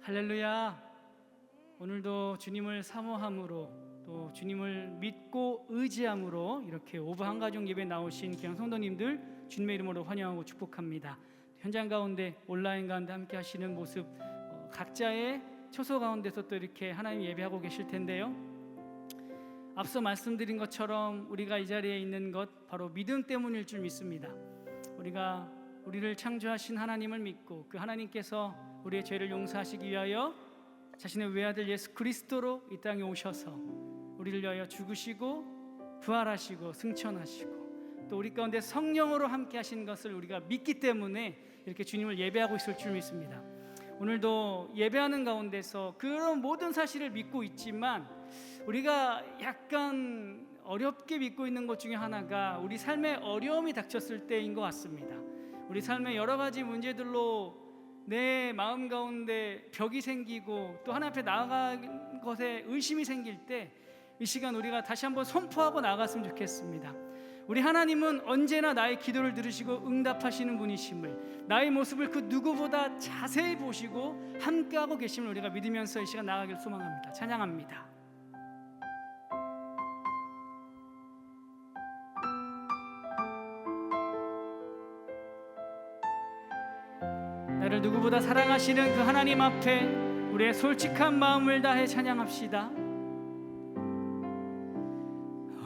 할렐루야. 오늘도 주님을 사모함으로 또 주님을 믿고 의지함으로 이렇게 오브 한가족 예배 나오신 귀한 성도님들 주님의 이름으로 환영하고 축복합니다. 현장 가운데 온라인 가운데 함께 하시는 모습 각자의 처소 가운데서 또 이렇게 하나님 예배하고 계실 텐데요, 앞서 말씀드린 것처럼 우리가 이 자리에 있는 것 바로 믿음 때문일 줄 믿습니다. 우리가 우리를 창조하신 하나님을 믿고 그 하나님께서 우리의 죄를 용서하시기 위하여 자신의 외아들 예수 그리스도로 이 땅에 오셔서 우리를 위하여 죽으시고 부활하시고 승천하시고 또 우리 가운데 성령으로 함께 하신 것을 우리가 믿기 때문에 이렇게 주님을 예배하고 있을 줄 믿습니다. 오늘도 예배하는 가운데서 그런 모든 사실을 믿고 있지만 우리가 약간 어렵게 믿고 있는 것 중에 하나가 우리 삶에 어려움이 닥쳤을 때인 것 같습니다. 우리 삶의 여러 가지 문제들로 내 마음 가운데 벽이 생기고 또 하나님 앞에 나아가는 것에 의심이 생길 때 이 시간 우리가 다시 한번 선포하고 나아갔으면 좋겠습니다. 우리 하나님은 언제나 나의 기도를 들으시고 응답하시는 분이심을, 나의 모습을 그 누구보다 자세히 보시고 함께하고 계심을 우리가 믿으면서 이 시간 나아가길 소망합니다. 찬양합니다. 나를 누구보다 사랑하시는 그 하나님 앞에 우리의 솔직한 마음을 다해 찬양합시다.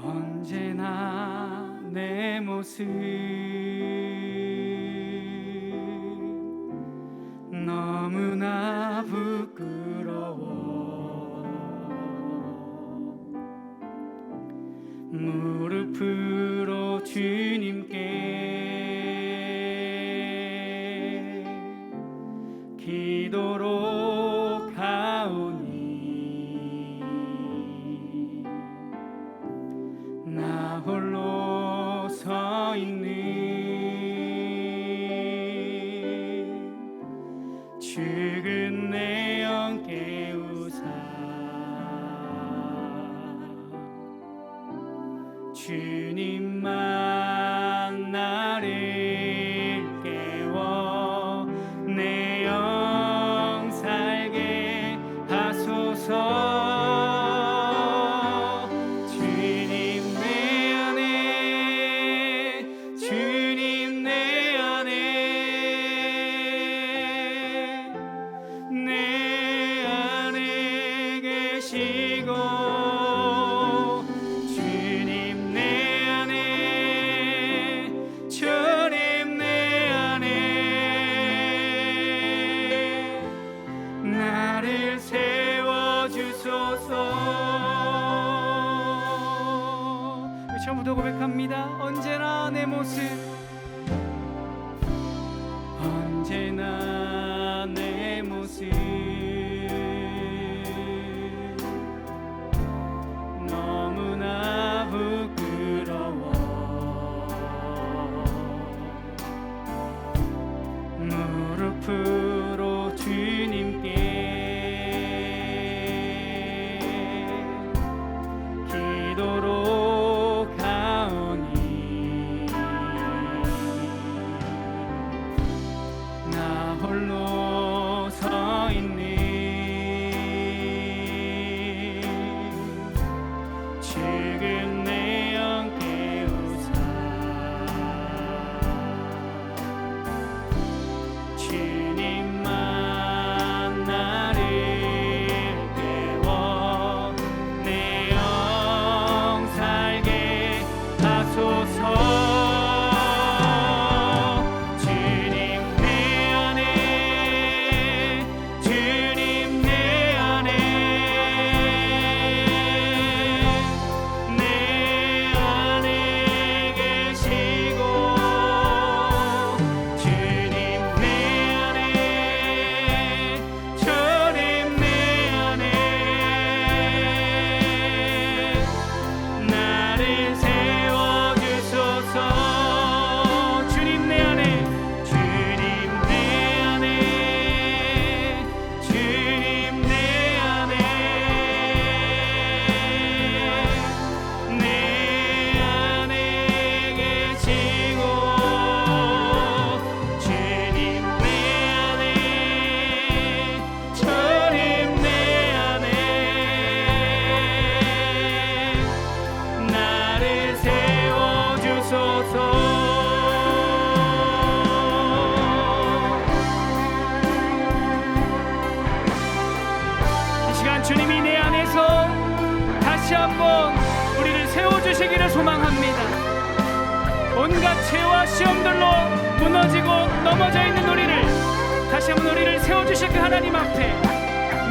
언제나 내 모습 너무나 부끄러워 무릎으로 주님께 기도로 가오니 나 홀로 서 있는 죽은 내 영 깨우사 주님만 나를 깨워 내 영 살게 하소서. 처음부터 고백합니다. 언제나 내 모습 언제나 내 모습 너무나 부끄러워 무릎으로 주님께 기도로 가오니 주시기를 소망합니다. 온갖 죄와 시험들로 무너지고 넘어져 있는 우리를 다시 한번 우리를 세워주실 그 하나님 앞에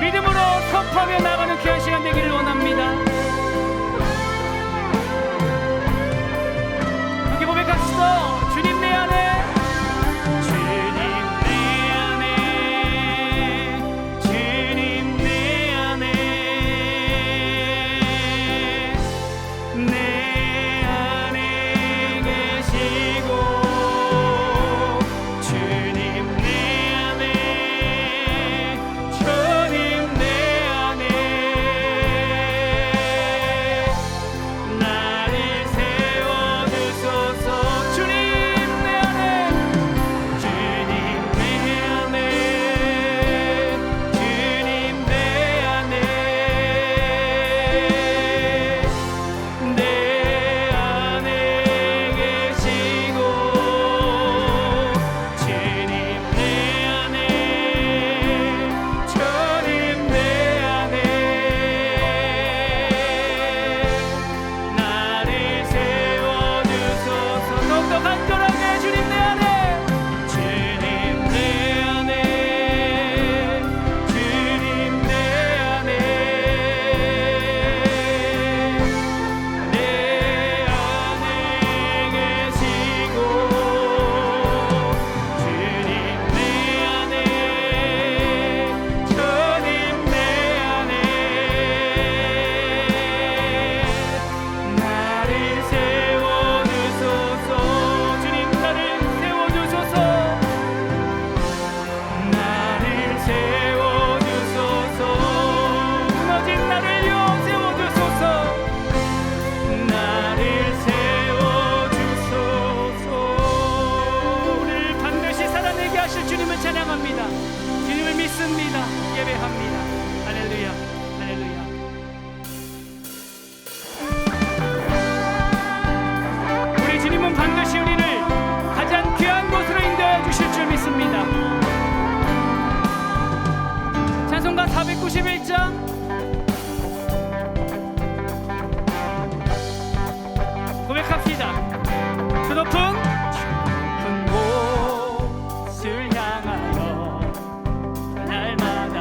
믿음으로 선포하며 나가는 귀한 시간 되기를 원합니다. 함께 고백합시다. 주님 내 안에, 주님 내 안에, 주님 내 안에, 내 안에 계시고, 주님 내 안에, 주님 내 안에, 나를 세워주소서. 주님 내 안에, 주님 내 안에, 주님 내 안에, 내 안에 계시고, 주님 내 안에, 주님 내 안에, 나를 세워주소서. 더욱더 간절하게 주님 내 안에, 주님 내 안에, 주님 내 안에, 내 안에 계시고, 주님 내 안에, 주님 내 안에, 나를 세워주소서. 주님 나를 세워주소서. 나를 세워주소서. 무너진 나를요 세워주소서. 나를 세워주소서. 우리를 반드시 살아내게 하실 주님을 찬양합니다. 주님을 믿습니다. 예배합니다. 할렐루야, 할렐루야. 우리 주님은 반드시 우리를 가장 귀한 곳으로 인도해 주실 줄 믿습니다. 찬송가 491장 고백합시다. 저 높은 곳을 향하여 날마다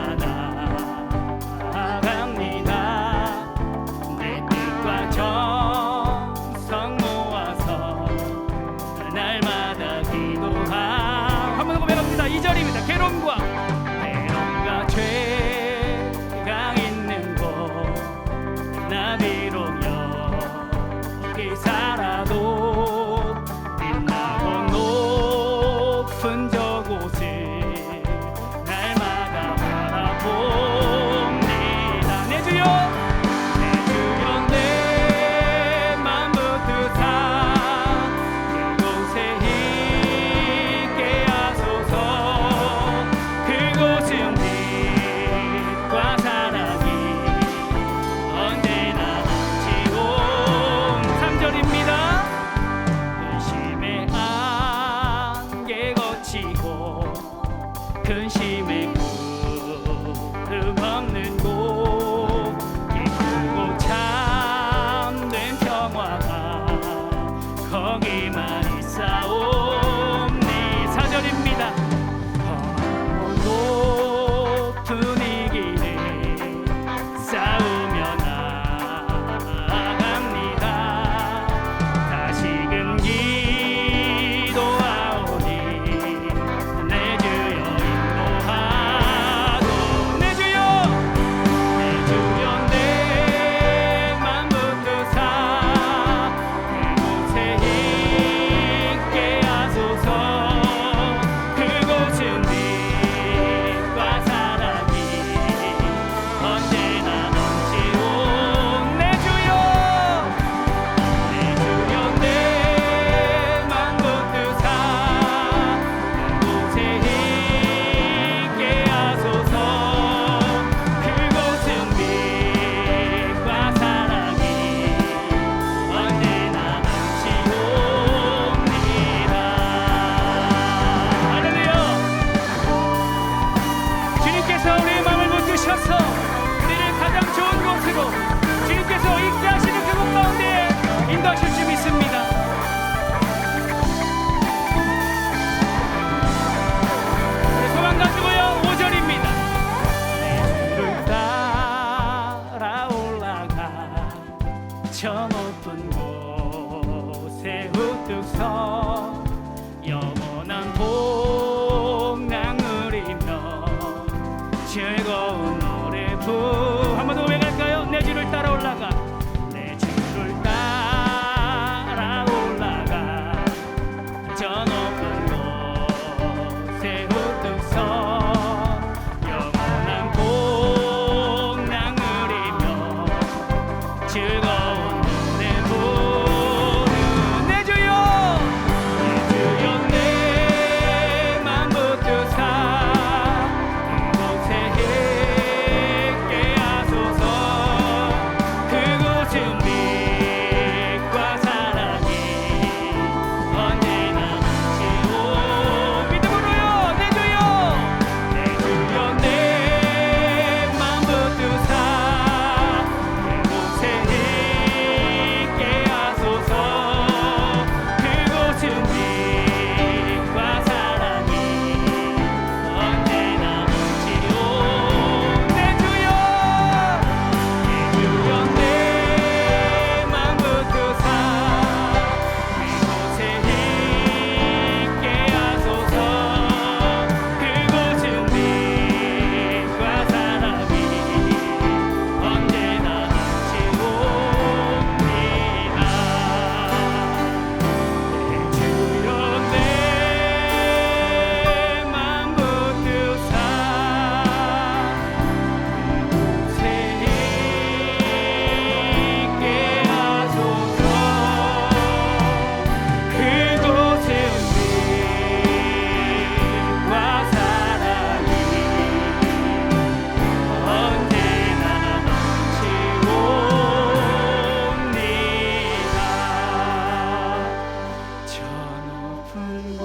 높은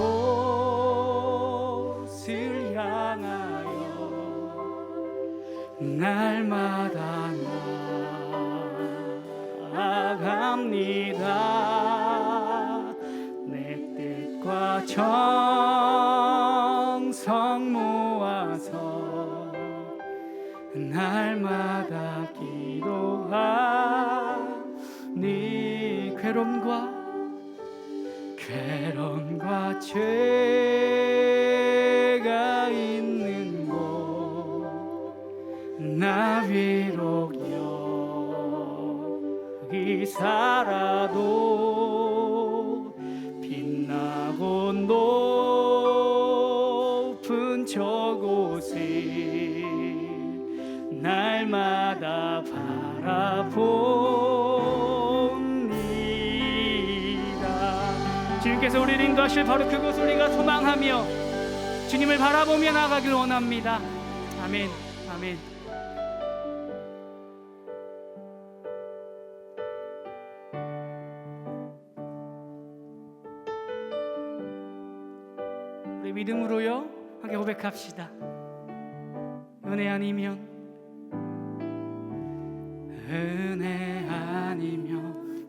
곳을 향하여 날마다 나아갑니다. 내 뜻과 정성 모아서 날마다 기도하니 괴로움과 죄가 있는 곳 나 비록 여기 살아도 빛나고 높은 저곳에 날마다 바라봅니다. 주님께서 우리를 인도하실 바로 그곳을 우리가 소망하며 주님을 바라보며 나아가길 원합니다. 아멘. 아멘. 우리 믿음으로요 함께 고백합시다. 은혜 아니면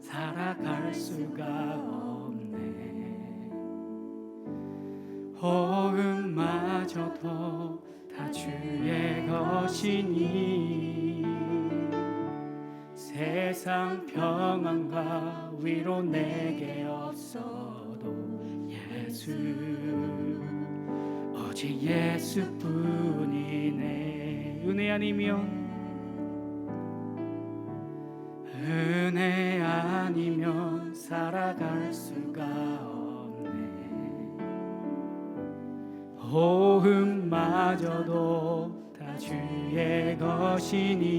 살아갈 수가 없네. 호흡마저도 다 주의 것이니 세상 평안과 위로 내게 없어도 예수 오직 예수뿐이네. 은혜 아니면 살아갈 수가 없네. 호흡마저도 다 주의 것이니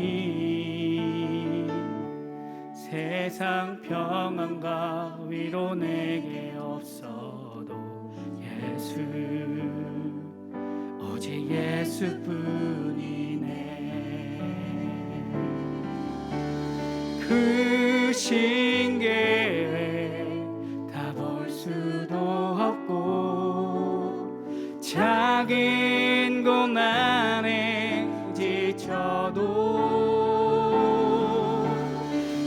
세상 평안과 위로 내게 없어도 예수 오직 예수뿐이네. 그 신계획 다 볼 수도 없고 작은 고난에 지쳐도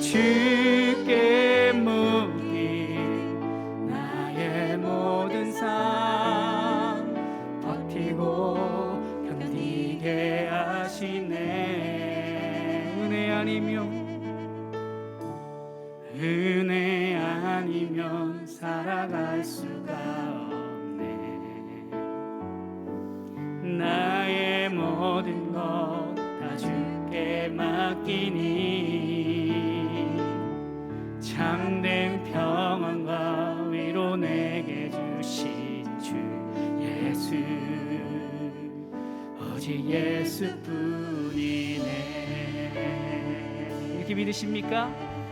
주께 묻기 나의 모든 삶 버티고 견디게 하시네. 은혜 아니면 살아갈 수가 없네. 나의 모든 것 다 주께 맡기니 참된 평안과 위로 내게 주신 주 예수 오직 예수뿐이네. 이렇게 믿으십니까?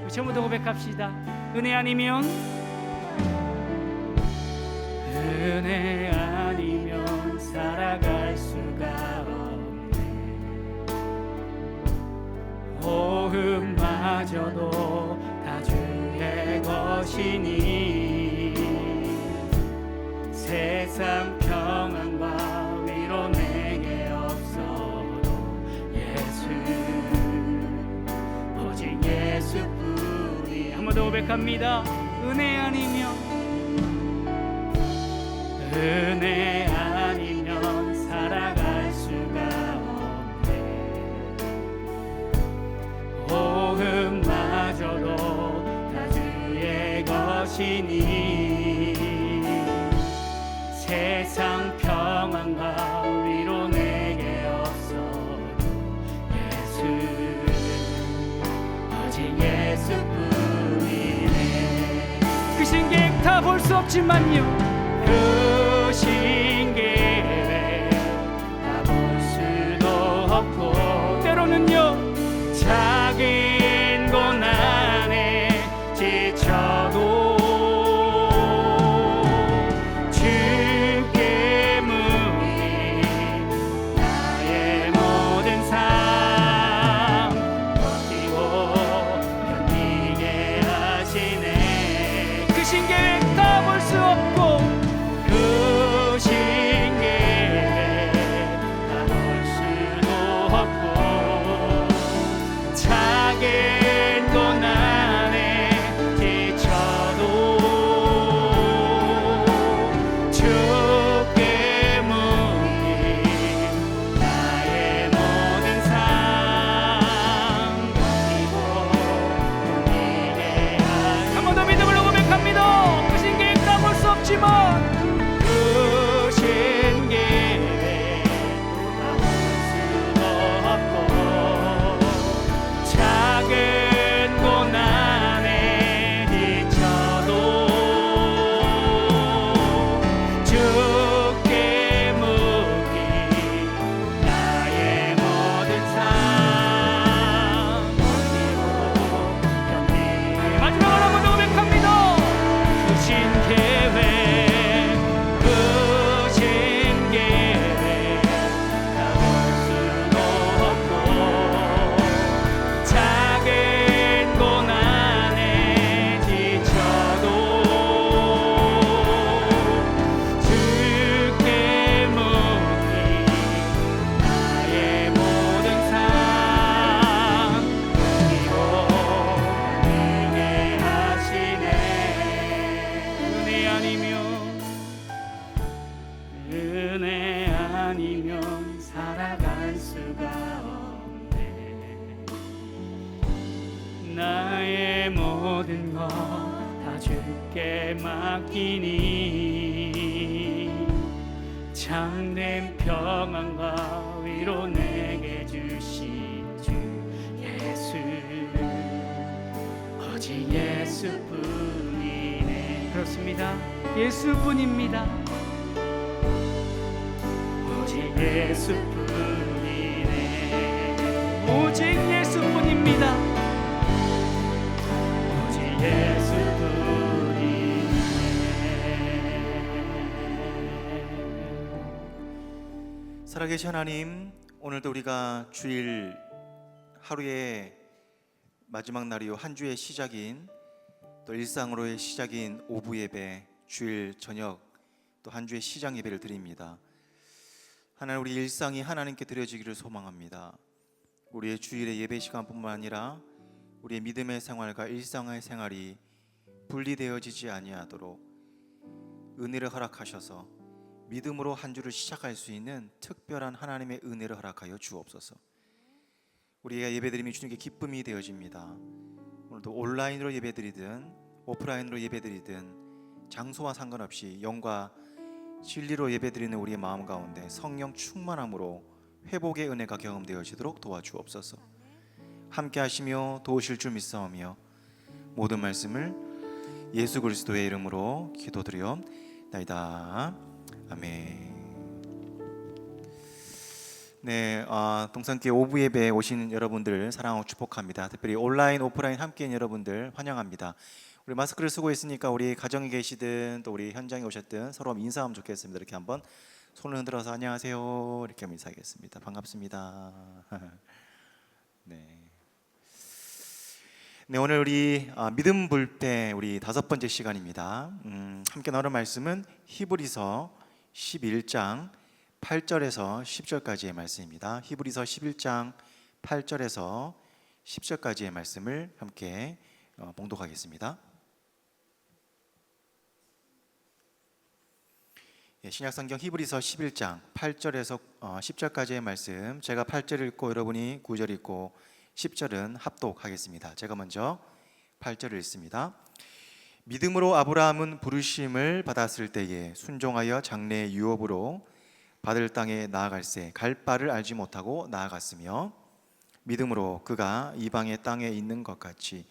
처음부터 고백합시다. 은혜 아니면 살아갈 수가 없네. 호흡마저도 다 주의 것이니 세상 평안과 위로 내게 없어도 예수 오직 예수뿐이. 한 번 더 고백합니다. 은혜 아니면 살아갈 수가 없네. 호흡마저도 다 주의 것이니 세상 평안과 위로 내게 없어도 예수 오직 예수뿐이네. 그 신계획 다 볼 수 없지만요 그 신계획 다 볼 수도 없고 때로는요 작은 고난에 지쳐도 주께 묻니 나의 모든 삶 버티고 견디게 하시네. 그 신계획 다 볼 수 없고 주께 묻기 나의 모든 삶 맡기고 내게 한 번 더 믿음으로 고백합니다. 크신 계획 다 볼 수 없지만 크신 계획 다 볼 수도 없고 작은 고난에 지쳐도 주께 묻기 나의 모든 삶 견디고 마지막으로 한번 더 고백합니다. 크신 계획 크신 계획 다 볼 수도 없고 작은 고난에 지쳐도 주께 묻기 나의 모든 삶 그리고 내게 하시네. 은혜 아니면 살아갈 수가 없네. 나의 모든 것 다 주께 맡기니 참된 평안과 위로 내게 주신 주 예수 오직 예수뿐이네. 그렇습니다. 예수뿐입니다. 오직 예수뿐이네. 오직 예수뿐입니다. 오직 예수뿐이네. 살아계신 하나님, 오늘도 우리가 주일 하루의 마지막 날이요 한 주의 시작인 또 일상으로의 시작인 오부 예배, 주일 저녁 또 한 주의 시작 예배를 드립니다. 하나님, 우리 일상이 하나님께 드려지기를 소망합니다. 우리의 주일의 예배 시간뿐만 아니라 우리의 믿음의 생활과 일상의 생활이 분리되어지지 아니하도록 은혜를 허락하셔서 믿음으로 한 주를 시작할 수 있는 특별한 하나님의 은혜를 허락하여 주옵소서. 우리가 예배드림이 주님께 기쁨이 되어집니다. 오늘도 온라인으로 예배드리든 오프라인으로 예배드리든 장소와 상관없이 영과 진리로 예배드리는 우리의 마음 가운데 성령 충만함으로 회복의 은혜가 경험되어지도록 도와주옵소서. 함께 하시며 도우실 줄 믿사오며 모든 말씀을 예수 그리스도의 이름으로 기도드리옵나이다. 아멘. 네, 동산교회 오부 예배에 오신 여러분들 사랑하고 축복합니다. 특별히 온라인, 오프라인 함께인 여러분들 환영합니다. 우리 마스크를 쓰고 있으니까 우리 가정에 계시든 또 우리 현장에 오셨든 서로 인사하면 좋겠습니다. 이렇게 한번 손을 흔들어서 안녕하세요 이렇게 한번 인사하겠습니다. 반갑습니다. 네. 네, 오늘 우리 믿음 불때 우리 5번째 시간입니다. 함께 나눌 말씀은 히브리서 11장 8절에서 10절까지의 말씀입니다. 히브리서 11장 8절에서 10절까지의 말씀을 함께 봉독하겠습니다. 신약성경 히브리서 11장 8절에서 10절까지의 말씀, 제가 8절 읽고 여러분이 9절 읽고 10절은 합독하겠습니다. 제가 먼저 8절을 읽습니다. 믿음으로 아브라함은 부르심을 받았을 때에 순종하여 장래의 유업으로 받을 땅에 나아갈새 갈 바를 알지 못하고 나아갔으며, 믿음으로 그가 이방의 땅에 있는 것 같이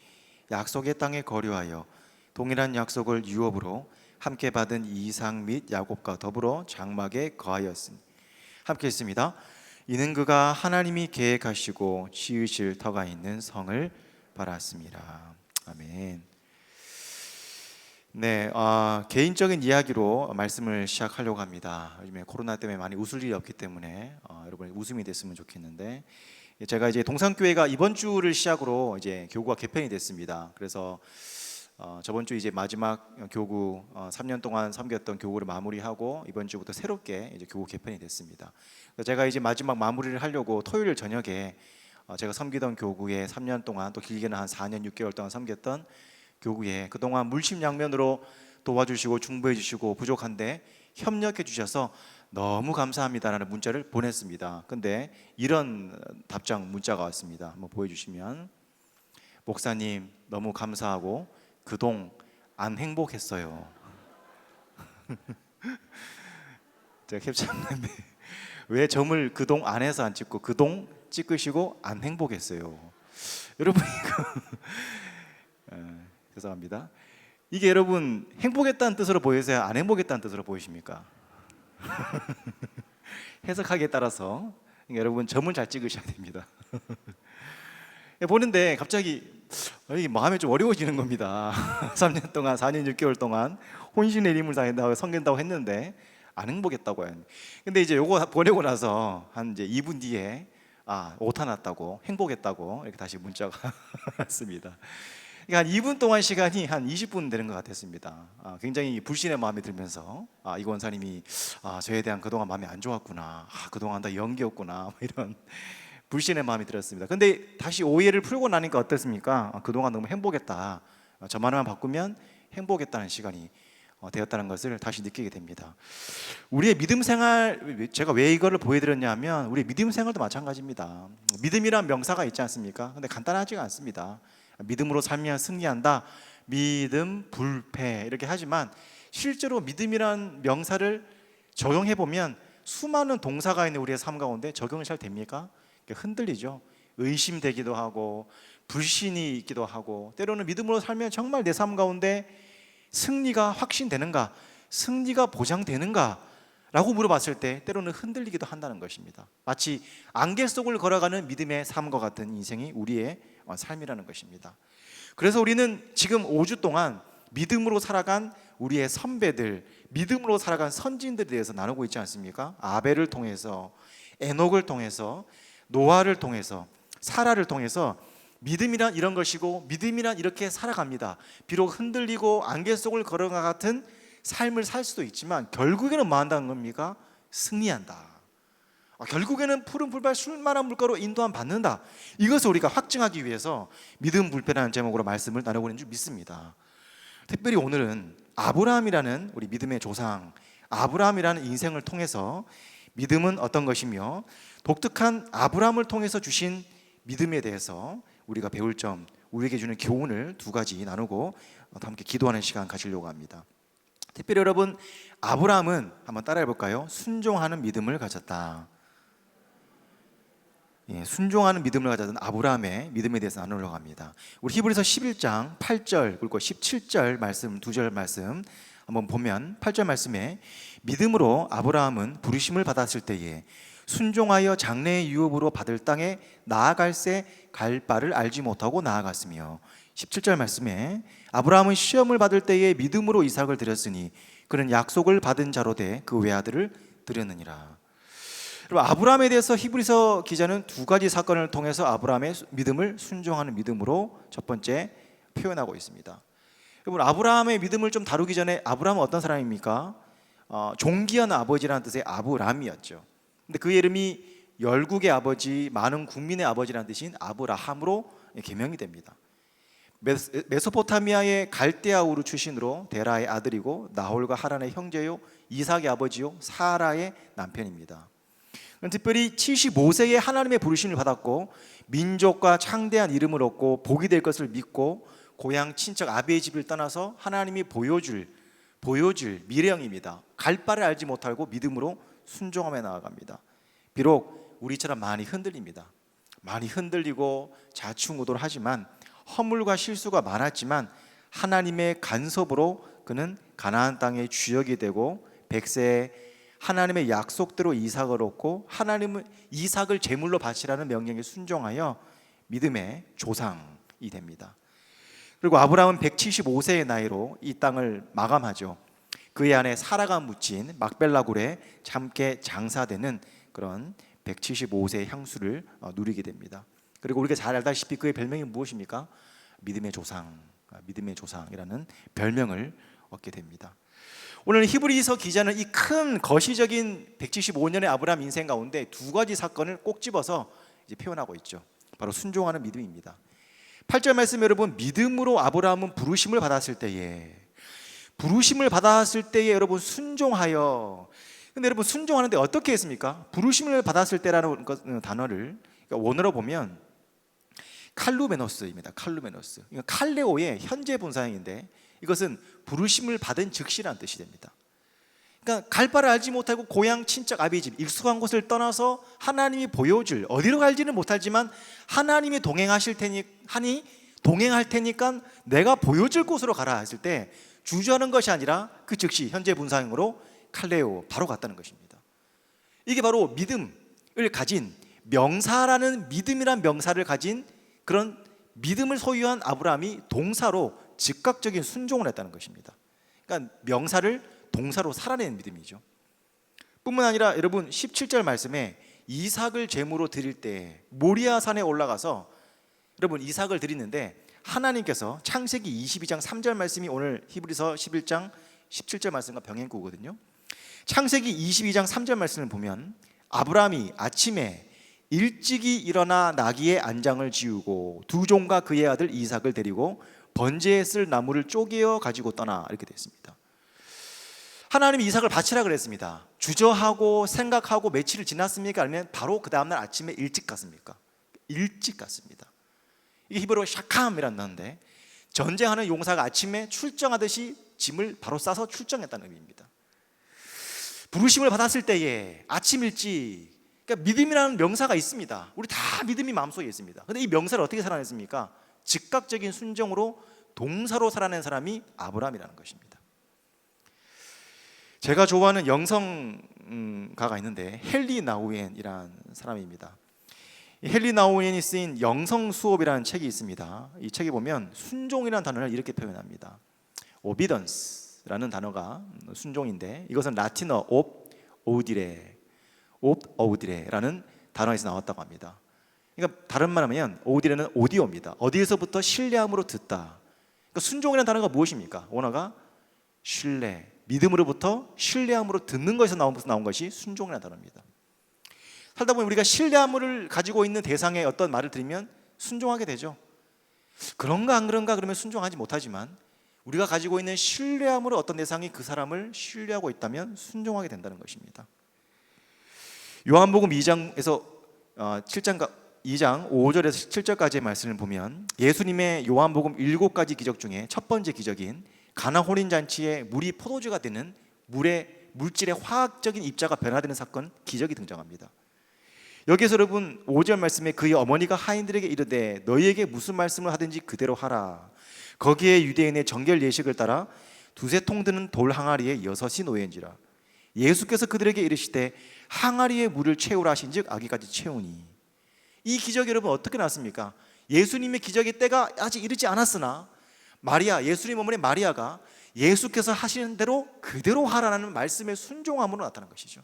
약속의 땅에 거류하여 동일한 약속을 유업으로 함께 받은 이삭 및 야곱과 더불어 장막에 거하였으니, 함께 했습니다. 이는 그가 하나님이 계획하시고 지으실 터가 있는 성을 바랐습니다. 아멘. 네, 개인적인 이야기로 말씀을 시작하려고 합니다. 요즘에 코로나 때문에 많이 웃을 일이 없기 때문에 여러분이 웃음이 됐으면 좋겠는데, 제가 이제 동산교회가 이번 주를 시작으로 이제 교구가 개편이 됐습니다. 그래서 저번 주 이제 마지막 교구 3년 동안 섬겼던 교구를 마무리하고 이번 주부터 새롭게 이제 교구 개편이 됐습니다. 제가 이제 마지막 마무리를 하려고 토요일 저녁에 제가 섬기던 교구에 3년 동안 또 길게는 한 4년 6개월 동안 섬겼던 교구에 그동안 물심양면으로 도와주시고 중보해 주시고 부족한데 협력해 주셔서 너무 감사합니다라는 문자를 보냈습니다. 근데 이런 답장 문자가 왔습니다. 한번 보여주시면, 목사님 너무 감사하고 그동 안 행복했어요. 제가 캡처했는데 왜 점을 그동 안에서 안 찍고 그동 찍으시고 안 행복했어요. 여러분 이거 죄송합니다. 이게 여러분 행복했다는 뜻으로 보이세요? 안 행복했다는 뜻으로 보이십니까? 해석하기에 따라서 여러분 점을 잘 찍으셔야 됩니다. 보는데 갑자기 마음이 좀 어려워지는 겁니다. 3년 동안 4년 6개월 동안 혼신의 힘을 다한다고 섬긴다고 했는데 안 행복했다고 해요. 근데 이제 요거 보내고 나서 한 이제 2분 뒤에 오타 났다고, 행복했다고 이렇게 다시 문자가 왔습니다. 그러니까 한 2분 동안 시간이 한 20분 되는 것 같았습니다. 굉장히 불신의 마음이 들면서 이 권사님이 저에 대한 그동안 마음이 안 좋았구나, 그동안 다 연기였구나, 이런 불신의 마음이 들었습니다. 근데 다시 오해를 풀고 나니까 어땠습니까? 그동안 너무 행복했다, 저만 하나만 바꾸면 행복했다는 시간이 되었다는 것을 다시 느끼게 됩니다. 우리의 믿음 생활, 제가 왜 이거를 보여드렸냐면 우리 믿음 생활도 마찬가지입니다. 믿음이란 명사가 있지 않습니까? 근데 간단하지가 않습니다. 믿음으로 살면 승리한다, 믿음 불패 이렇게 하지만 실제로 믿음이란 명사를 적용해 보면 수많은 동사가 있는 우리의 삶 가운데 적용이 잘 됩니까? 흔들리죠. 의심되기도 하고 불신이 있기도 하고, 때로는 믿음으로 살면 정말 내 삶 가운데 승리가 확신되는가, 승리가 보장되는가 라고 물어봤을 때 때로는 흔들리기도 한다는 것입니다. 마치 안개 속을 걸어가는 믿음의 삶과 같은 인생이 우리의 삶이라는 것입니다. 그래서 우리는 지금 5주 동안 믿음으로 살아간 우리의 선배들, 믿음으로 살아간 선진들에 대해서 나누고 있지 않습니까? 아벨을 통해서, 에녹을 통해서, 노아를 통해서, 사라를 통해서 믿음이란 이런 것이고 믿음이란 이렇게 살아갑니다. 비록 흔들리고 안개 속을 걸어가 같은 삶을 살 수도 있지만 결국에는 뭐 한다는 겁니까? 승리한다. 결국에는 푸른 불발 sul만한 물가로 인도함 받는다. 이것을 우리가 확증하기 위해서 믿음 불패라는 제목으로 말씀을 나누고 있는 줄 믿습니다. 특별히 오늘은 아브라함이라는 우리 믿음의 조상, 아브라함이라는 인생을 통해서 믿음은 어떤 것이며 독특한 아브라함을 통해서 주신 믿음에 대해서 우리가 배울 점, 우리에게 주는 교훈을 두 가지 나누고 함께 기도하는 시간 가지려고 합니다. 특별히 여러분, 아브라함은 한번 따라해 볼까요? 순종하는 믿음을 가졌다. 순종하는 믿음을 가졌던 아브라함의 믿음에 대해서 나누려고 합니다. 우리 히브리서 11장 8절 그리고 17절 말씀, 두 절 말씀 한번 보면 8절 말씀에 믿음으로 아브라함은 부르심을 받았을 때에 순종하여 장래의 유업으로 받을 땅에 나아갈새 갈 바를 알지 못하고 나아갔으며, 17절 말씀에 아브라함은 시험을 받을 때에 믿음으로 이삭을 드렸으니 그는 약속을 받은 자로 돼 그 외아들을 드렸느니라. 여러분, 아브라함에 대해서 히브리서 기자는 두 가지 사건을 통해서 아브라함의 믿음을 순종하는 믿음으로 첫 번째 표현하고 있습니다. 여러분, 아브라함의 믿음을 좀 다루기 전에 아브라함은 어떤 사람입니까? 존귀한 아버지라는 뜻의 아브람이었죠. 근데 그의 이름이 열국의 아버지, 많은 국민의 아버지라는 뜻인 아브라함으로 개명이 됩니다. 메소포타미아의 갈대아 우르 출신으로 데라의 아들이고 나홀과 하란의 형제요 이삭의 아버지요 사라의 남편입니다. 특별히 75세에 하나님의 부르심을 받았고 민족과 창대한 이름을 얻고 복이 될 것을 믿고 고향 친척 아비의 집을 떠나서 하나님이 보여줄 미래형입니다. 갈 바를 알지 못하고 믿음으로 순종하며 나아갑니다. 비록 우리처럼 많이 흔들립니다. 많이 흔들리고 좌충우돌 하지만 허물과 실수가 많았지만 하나님의 간섭으로 그는 가나안 땅의 주역이 되고 100세에 하나님의 약속대로 이삭을 얻고 하나님은 이삭을 제물로 바치라는 명령에 순종하여 믿음의 조상이 됩니다. 그리고 아브라함은 175세의 나이로 이 땅을 마감하죠. 그의 아내 사라가 묻힌 막벨라 굴에 함께 장사되는 그런 175세의 향수를 누리게 됩니다. 그리고 우리가 잘 알다시피 그의 별명이 무엇입니까? 믿음의 조상, 믿음의 조상이라는 별명을 얻게 됩니다. 오늘 히브리서 기자는 이 큰 거시적인 175년의 아브라함 인생 가운데 두 가지 사건을 꼭 집어서 이제 표현하고 있죠. 바로 순종하는 믿음입니다. 8절 말씀, 여러분, 믿음으로 아브라함은 부르심을 받았을 때에, 부르심을 받았을 때에 여러분 순종하여. 근데 여러분 순종하는데 어떻게 했습니까? 부르심을 받았을 때라는 단어를 그러니까 원어로 보면 칼루메노스입니다. 칼루메노스. 이건 칼레오의 현재 분사형인데 이것은 부르심을 받은 즉시라는 뜻이 됩니다. 그러니까 갈 바를 알지 못하고 고향 친척 아비집 익숙한 곳을 떠나서 하나님이 보여줄, 어디로 갈지는 못하지만 하나님이 동행하실 테니 하니 동행할 테니까 내가 보여줄 곳으로 가라 했을 때 주저하는 것이 아니라 그 즉시 현재 분사형으로 칼레오 바로 갔다는 것입니다. 이게 바로 믿음을 가진 명사라는 믿음이란 명사를 가진 그런 믿음을 소유한 아브라함이 동사로 즉각적인 순종을 했다는 것입니다. 그러니까 명사를 동사로 살아낸 믿음이죠. 뿐만 아니라 여러분 17절 말씀에 이삭을 제물로 드릴 때 모리아 산에 올라가서 여러분 이삭을 드리는데 하나님께서 창세기 22장 3절 말씀이 오늘 히브리서 11장 17절 말씀과 병행구거든요. 창세기 22장 3절 말씀을 보면 아브라함이 아침에 일찍이 일어나 나귀의 안장을 지우고 두 종과 그의 아들 이삭을 데리고 번제에 쓸 나무를 쪼개어 가지고 떠나 이렇게 되어 있습니다. 하나님이 이삭을 바치라 그랬습니다. 주저하고 생각하고 며칠을 지났습니까? 아니면 바로 그 다음날 아침에 일찍 갔습니까? 일찍 갔습니다. 이게 히브리어로 샤캄이라는 단어인데 전쟁하는 용사가 아침에 출정하듯이 짐을 바로 싸서 출정했다는 의미입니다. 부르심을 받았을 때에 아침 일찍, 그러니까 믿음이라는 명사가 있습니다. 우리 다 믿음이 마음속에 있습니다. 그런데 이 명사를 어떻게 살아냈습니까? 즉각적인 순종으로 동사로 살아낸 사람이 아브라함이라는 것입니다. 제가 좋아하는 영성가가 있는데 헨리 나우엔이라는 사람입니다. 헨리 나우엔이 쓰인 영성수업이라는 책이 있습니다. 이 책에 보면 순종이라는 단어를 이렇게 표현합니다. 오비던스라는 단어가 순종인데 이것은 라틴어 옵어우디레라는 단어에서 나왔다고 합니다. 그러니까 다른 말하면 오디레는 오디오입니다. 어디에서부터 신뢰함으로 듣다. 그러니까 순종이라는 단어가 무엇입니까? 원어가 신뢰, 믿음으로부터 신뢰함으로 듣는 것에서 나온 것이 순종이라는 단어입니다. 살다 보면 우리가 신뢰함을 가지고 있는 대상에 어떤 말을 들으면 순종하게 되죠. 그런가 안 그런가 그러면 순종하지 못하지만 우리가 가지고 있는 신뢰함으로 어떤 대상이 그 사람을 신뢰하고 있다면 순종하게 된다는 것입니다. 요한복음 2장에서 2장 5절에서 7절까지의 말씀을 보면 예수님의 요한복음 7가지 기적 중에 첫 번째 기적인 가나 혼인잔치에 물이 포도주가 되는 물질의 화학적인 입자가 변화되는 사건 기적이 등장합니다. 여기서 여러분 5절 말씀에 그의 어머니가 하인들에게 이르되 너희에게 무슨 말씀을 하든지 그대로 하라. 거기에 유대인의 정결 예식을 따라 두세 통 드는 돌 항아리에 6이 놓여인지라. 예수께서 그들에게 이르시되 항아리에 물을 채우라 하신즉 아기까지 채우니. 이 기적이 여러분 어떻게 났습니까? 예수님의 기적의 때가 아직 이르지 않았으나 마리아, 예수님 어머니 마리아가 예수께서 하시는 대로 그대로 하라는 말씀의 순종함으로 나타난 것이죠.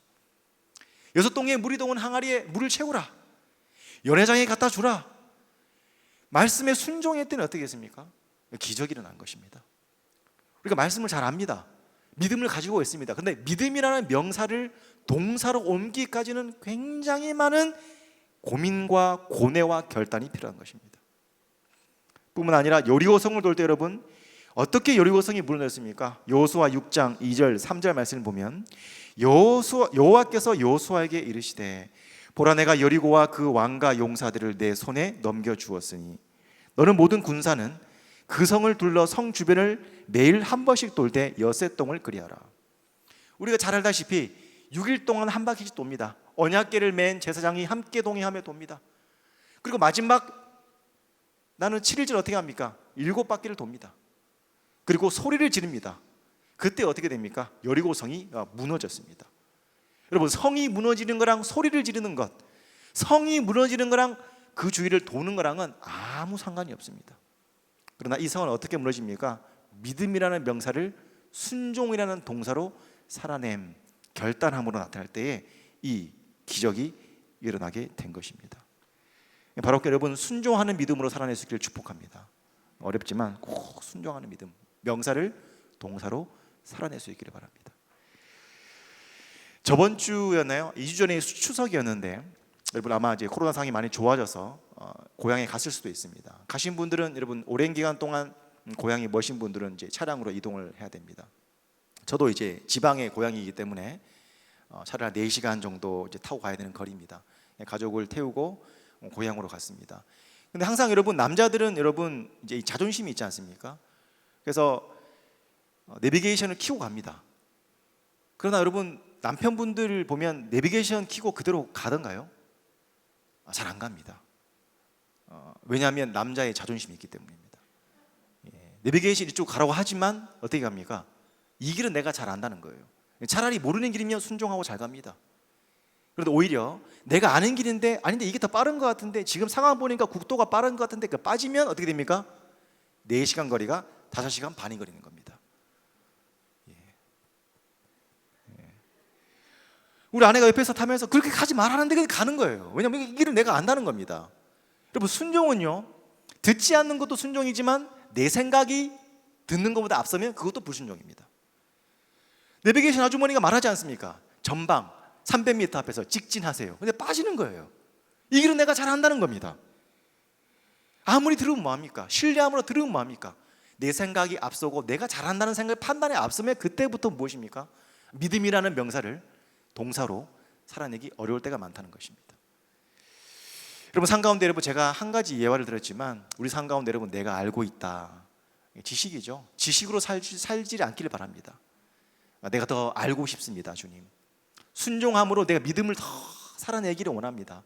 6동의 물이 동은 항아리에 물을 채우라, 연회장에 갖다 주라. 말씀의 순종의 때는 어떻게 했습니까? 기적이 일어난 것입니다. 우리가 말씀을 잘 압니다. 믿음을 가지고 있습니다. 그런데 믿음이라는 명사를 동사로 옮기기까지는 굉장히 많은 고민과 고뇌와 결단이 필요한 것입니다. 뿐만 아니라 여리고성을 돌 때 여러분 어떻게 여리고성이 무너졌습니까? 여호수아 6장 2절 3절 말씀을 보면 여호와께서 여호수아에게 이르시되 보라 내가 여리고와 그 왕과 용사들을 내 손에 넘겨 주었으니 너는 모든 군사는 그 성을 둘러 성 주변을 매일 한 번씩 돌 때 여세 동을 그리하라. 우리가 잘 알다시피 6일 동안 한 바퀴씩 돕니다. 언약궤를 맨 제사장이 함께 동행하며 돕니다. 그리고 마지막 나는 7일절 어떻게 합니까? 7바퀴를 돕니다. 그리고 소리를 지릅니다. 그때 어떻게 됩니까? 여리고성이 무너졌습니다. 여러분 성이 무너지는 거랑 소리를 지르는 것, 성이 무너지는 거랑 그 주위를 도는 거랑은 아무 상관이 없습니다. 그러나 이 성은 어떻게 무너집니까? 믿음이라는 명사를 순종이라는 동사로 살아냄, 결단함으로 나타날 때에 이 기적이 일어나게 된 것입니다. 바로 여러분 순종하는 믿음으로 살아낼 수 있기를 축복합니다. 어렵지만 꼭 순종하는 믿음, 명사를 동사로 살아낼 수 있기를 바랍니다. 저번 주였나요? 2주 전에 추석이었는데 여러분 아마 이제 코로나 상황이 많이 좋아져서 고향에 갔을 수도 있습니다. 가신 분들은 여러분 오랜 기간 동안 고향이 머신 분들은 이제 차량으로 이동을 해야 됩니다. 저도 이제 지방의 고향이기 때문에 차를 한 4시간 정도 이제 타고 가야 되는 거리입니다. 가족을 태우고 고향으로 갔습니다. 근데 항상 여러분, 남자들은 여러분 이제 이 자존심이 있지 않습니까? 그래서 내비게이션을 켜고 갑니다. 그러나 여러분, 남편분들 보면 내비게이션 켜고 그대로 가던가요? 잘 안 갑니다. 왜냐하면 남자의 자존심이 있기 때문입니다. 내비게이션 이쪽 가라고 하지만 어떻게 갑니까? 이 길은 내가 잘 안다는 거예요. 차라리 모르는 길이면 순종하고 잘 갑니다. 그런데 오히려 내가 아는 길인데, 아닌데 이게 더 빠른 것 같은데, 지금 상황 보니까 국도가 빠른 것 같은데, 빠지면 어떻게 됩니까? 4시간 거리가 5시간 반이 걸리는 겁니다. 우리 아내가 옆에서 타면서 그렇게 가지 말라는데 그냥 가는 거예요. 왜냐하면 이 길은 내가 안다는 겁니다. 여러분, 순종은요, 듣지 않는 것도 순종이지만 내 생각이 듣는 것보다 앞서면 그것도 불순종입니다. 내비게이션 아주머니가 말하지 않습니까? 전방 300m 앞에서 직진하세요. 근데 빠지는 거예요. 이 길은 내가 잘 안다는 겁니다. 아무리 들으면 뭐합니까? 신뢰함으로 들으면 뭐합니까? 내 생각이 앞서고 내가 잘 안다는 생각, 판단에 앞서면 그때부터 무엇입니까? 믿음이라는 명사를 동사로 살아내기 어려울 때가 많다는 것입니다. 여러분, 삶 가운데 여러분, 제가 한 가지 예화를 들었지만 우리 삶 가운데 여러분, 내가 알고 있다, 지식이죠. 지식으로 살지 않기를 바랍니다. 내가 더 알고 싶습니다. 주님, 순종함으로 내가 믿음을 더 살아내기를 원합니다.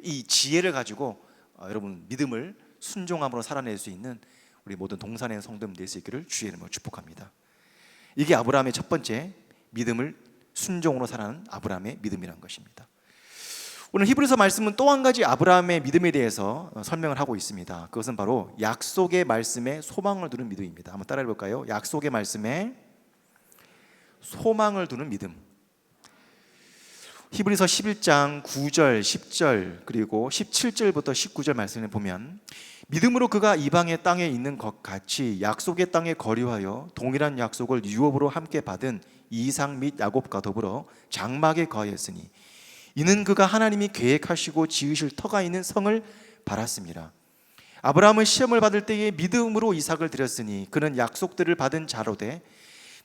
이 지혜를 가지고 여러분, 믿음을 순종함으로 살아낼 수 있는 우리 모든 동산의 성도님 될 수 있기를 주의 이름으로 축복합니다. 이게 아브라함의 첫 번째 믿음을 순종으로 살아가는 아브라함의 믿음이라는 것입니다. 오늘 히브리서 말씀은 또 한 가지 아브라함의 믿음에 대해서 설명을 하고 있습니다. 그것은 바로 약속의 말씀에 소망을 두는 믿음입니다. 한번 따라해 볼까요? 약속의 말씀에 소망을 두는 믿음. 히브리서 11장 9절, 10절 그리고 17절부터 19절 말씀을 보면, 믿음으로 그가 이방의 땅에 있는 것 같이 약속의 땅에 거류하여 동일한 약속을 유업으로 함께 받은 이삭 및 야곱과 더불어 장막에 거하였으니 이는 그가 하나님이 계획하시고 지으실 터가 있는 성을 바랐습니다. 아브라함은 시험을 받을 때에 믿음으로 이삭을 드렸으니 그는 약속들을 받은 자로되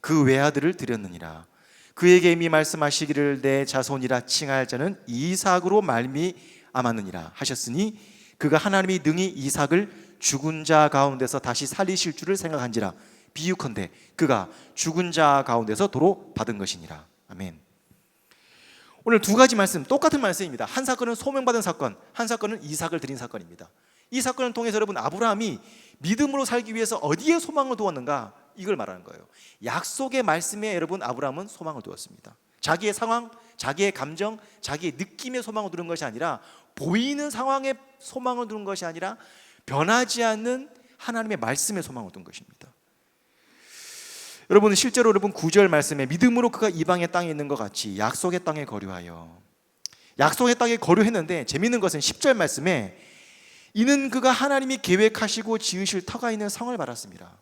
그 외아들을 드렸느니라. 그에게 이미 말씀하시기를 내 자손이라 칭할 자는 이삭으로 말미암았느니라 하셨으니 그가 하나님이 능히 이삭을 죽은 자 가운데서 다시 살리실 줄을 생각한지라. 비유컨대 그가 죽은 자 가운데서 도로 받은 것이니라. 아멘. 오늘 두 가지 말씀, 똑같은 말씀입니다. 한 사건은 소명받은 사건, 한 사건은 이삭을 드린 사건입니다. 이 사건을 통해서 여러분, 아브라함이 믿음으로 살기 위해서 어디에 소망을 두었는가, 이걸 말하는 거예요. 약속의 말씀에 여러분, 아브라함은 소망을 두었습니다. 자기의 상황, 자기의 감정, 자기의 느낌에 소망을 두는 것이 아니라, 보이는 상황에 소망을 두는 것이 아니라 변하지 않는 하나님의 말씀에 소망을 둔 것입니다. 여러분, 실제로 여러분 9절 말씀에 믿음으로 그가 이방의 땅에 있는 것 같이 약속의 땅에 거류하여, 약속의 땅에 거류했는데 재미있는 것은 10절 말씀에 이는 그가 하나님이 계획하시고 지으실 터가 있는 성을 바랐습니다.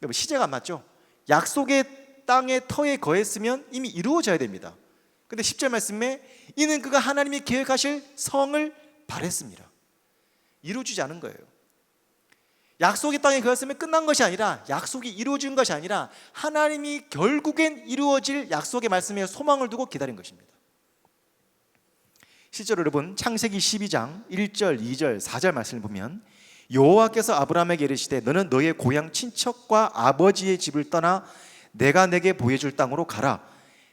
여러분, 시제가 안 맞죠? 약속의 땅의 터에 거했으면 이미 이루어져야 됩니다. 근데 10절 말씀에 이는 그가 하나님이 계획하실 성을 바랬습니다. 이루어지지 않은 거예요. 약속의 땅에 거했으면 끝난 것이 아니라, 약속이 이루어진 것이 아니라 하나님이 결국엔 이루어질 약속의 말씀에 소망을 두고 기다린 것입니다. 실제로 여러분, 창세기 12장 1절, 2절, 4절 말씀을 보면 여호와께서 아브라함에게 이르시되 너는 너의 고향 친척과 아버지의 집을 떠나 내가 내게 보여줄 땅으로 가라.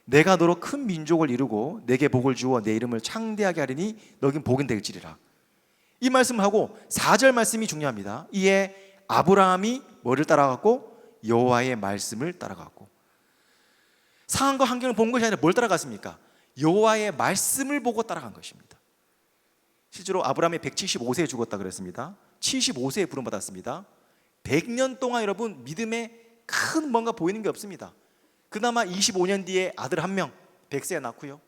내가 너로 큰 민족을 이루고 내게 복을 주어 내 이름을 창대하게 하리니 너긴 복은 될지리라. 이 말씀을 하고 4절 말씀이 중요합니다. 이에 아브라함이 뭐를 따라갔고? 여호와의 말씀을 따라갔고. 상황과 환경을 본 것이 아니라 뭘 따라갔습니까? 여호와의 말씀을 보고 따라간 것입니다. 실제로 아브라함이 175세에 죽었다 그랬습니다. 75세에 부름받았습니다. 100년 동안 여러분, 믿음에 큰 뭔가 보이는 게 없습니다. 그나마 25년 뒤에 아들 한 명 100세에 낳고요,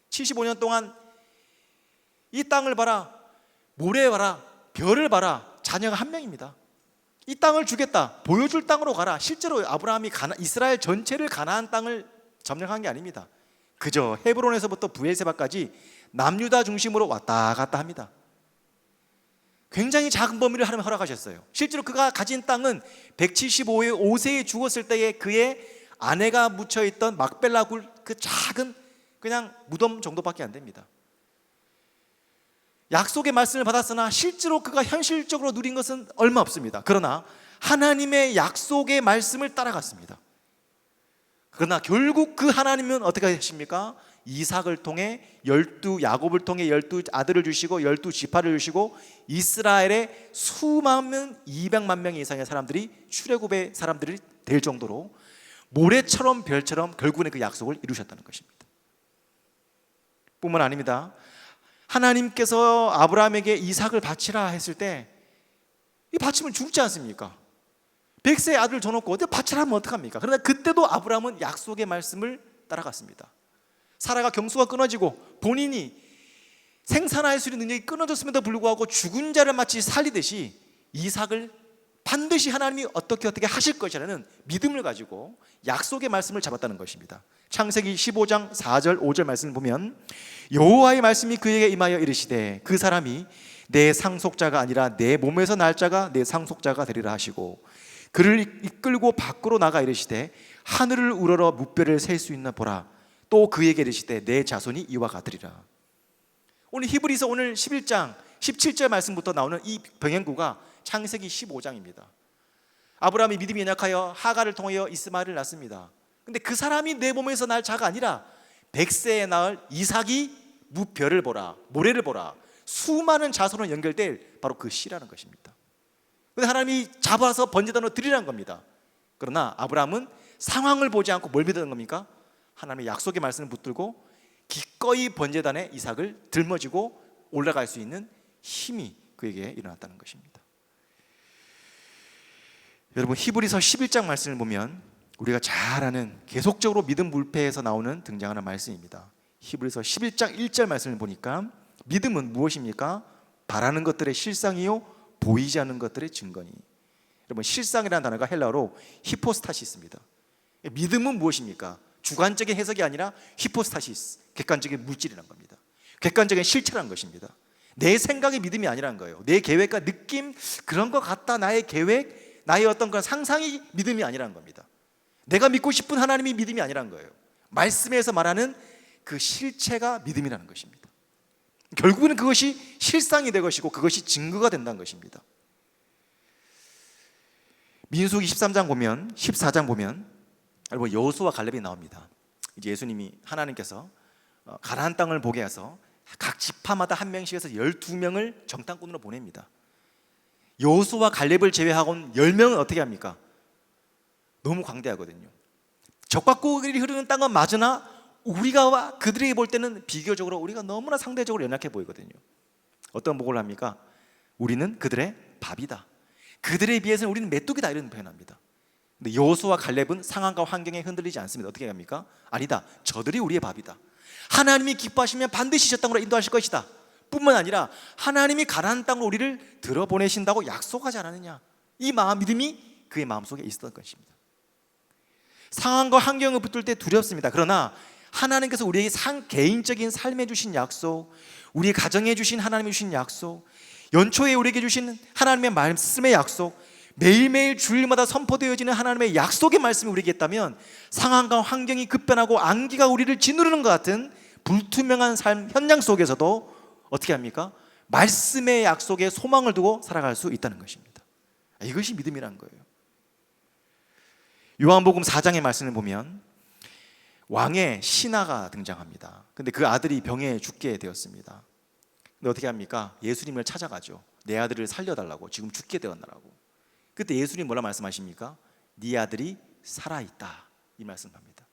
75년 동안 이 땅을 봐라, 모래 봐라, 별을 봐라, 자녀가 한 명입니다. 이 땅을 주겠다, 보여줄 땅으로 가라. 실제로 아브라함이 이스라엘 전체를 가나안 땅을 점령한 게 아닙니다. 그저 헤브론에서부터 브엘세바까지 남유다 중심으로 왔다 갔다 합니다. 굉장히 작은 범위를 하나님 허락하셨어요. 실제로 그가 가진 땅은 175세 5세에 죽었을 때에 그의 아내가 묻혀있던 막벨라 굴 그 작은 그냥 무덤 정도밖에 안 됩니다. 약속의 말씀을 받았으나 실제로 그가 현실적으로 누린 것은 얼마 없습니다. 그러나 하나님의 약속의 말씀을 따라갔습니다. 그러나 결국 그 하나님은 어떻게 하십니까? 이삭을 통해 야곱을 통해 12아들을 주시고 12지파를 주시고 이스라엘의 수많은 200만 명 이상의 사람들이 출애굽의 사람들이 될 정도로 모래처럼 별처럼 결국은 그 약속을 이루셨다는 것입니다. 뿐만 아닙니다. 하나님께서 아브라함에게 이삭을 바치라 했을 때 이 바치면 죽지 않습니까? 100세의 아들을 줘놓고 어디 바치라 하면 어떡합니까? 그러나 그때도 아브라함은 약속의 말씀을 따라갔습니다. 사라가 경수가 끊어지고 본인이 생산할 수 있는 능력이 끊어졌음에도 불구하고 죽은 자를 마치 살리듯이 이삭을 반드시 하나님이 어떻게 하실 것이라는 믿음을 가지고 약속의 말씀을 잡았다는 것입니다. 창세기 15장 4절 5절 말씀을 보면 여호와의 말씀이 그에게 임하여 이르시되 그 사람이 내 상속자가 아니라 내 몸에서 날 자가 내 상속자가 되리라 하시고 그를 이끌고 밖으로 나가 이르시되 하늘을 우러러 무뼈를 셀 수 있나 보라. 또 그에게 이르시되 내 자손이 이와 같으리라. 오늘 히브리서 오늘 11장 17절 말씀부터 나오는 이 병행구가 창세기 15장입니다. 아브라함이 믿음이 연약하여 하갈을 통하여 이스마엘을 낳습니다. 근데 그 사람이 내 몸에서 날 자가 아니라 100세에 낳을 이삭이 무별을 보라, 모래를 보라, 수많은 자손으로 연결될 바로 그 씨라는 것입니다. 근데 하나님이 잡아서 번제단으로 드리라는 겁니다. 그러나 아브라함은 상황을 보지 않고 뭘 믿는 겁니까? 하나님의 약속의 말씀을 붙들고 기꺼이 번제단에 이삭을 들머지고 올라갈 수 있는 힘이 그에게 일어났다는 것입니다. 여러분 히브리서 11장 말씀을 보면 우리가 잘 아는 계속적으로 믿음 물패에서 나오는 등장하는 말씀입니다. 히브리서 11장 1절 말씀을 보니까 믿음은 무엇입니까? 바라는 것들의 실상이요 보이지 않는 것들의 증거니. 여러분 실상이라는 단어가 헬라어로 히포스타시스입니다. 믿음은 무엇입니까? 주관적인 해석이 아니라 히포스타시스, 객관적인 물질이라는 겁니다. 객관적인 실체라는 것입니다. 내 생각의 믿음이 아니라는 거예요. 내 계획과 느낌 그런 것 같다. 나의 계획, 나의 어떤 그런 상상이 믿음이 아니라는 겁니다. 내가 믿고 싶은 하나님이 믿음이 아니라는 거예요. 말씀에서 말하는 그 실체가 믿음이라는 것입니다. 결국은 그것이 실상이 될 것이고 그것이 증거가 된다는 것입니다. 민수기 13장 보면 14장 보면 여러분 여호수아 갈렙이 나옵니다. 이제 예수님이 하나님께서 가나안 땅을 보게 해서 각 지파마다 한 명씩 해서 12명을 정탐꾼으로 보냅니다. 여호수아 갈렙을 제외하고는 10명은 어떻게 합니까? 너무 광대하거든요. 적과 꿀이 흐르는 땅은 맞으나 우리가 그들에게 볼 때는 비교적으로 우리가 너무나 상대적으로 연약해 보이거든요. 어떤 목을 합니까? 우리는 그들의 밥이다. 그들에 비해서는 우리는 메뚜기다 이런 표현합니다. 근데 여호수아 갈렙은 상황과 환경에 흔들리지 않습니다. 어떻게 합니까? 아니다. 저들이 우리의 밥이다. 하나님이 기뻐하시면 반드시 저 땅으로 인도하실 것이다. 뿐만 아니라 하나님이 가나안 땅으로 우리를 들어보내신다고 약속하지 않았느냐. 이 믿음이 그의 마음속에 있었던 것입니다. 상황과 환경을 붙들 때 두렵습니다. 그러나 하나님께서 우리에게 개인적인 삶에 주신 약속, 우리 가정에 주신 하나님이 주신 약속, 연초에 우리에게 주신 하나님의 말씀의 약속, 매일매일 주일마다 선포되어지는 하나님의 약속의 말씀이 우리에게 있다면 상황과 환경이 급변하고 안개가 우리를 짓누르는 것 같은 불투명한 삶 현장 속에서도 어떻게 합니까? 말씀의 약속에 소망을 두고 살아갈 수 있다는 것입니다. 이것이 믿음이라는 거예요. 요한복음 4장의 말씀을 보면 왕의 신하가 등장합니다. 근데 그 아들이 병에 죽게 되었습니다. 근데 어떻게 합니까? 예수님을 찾아가죠. 내 아들을 살려달라고, 지금 죽게 되었나라고. 그때 예수님 뭐라 말씀하십니까? 네 아들이 살아있다 이 말씀합니다.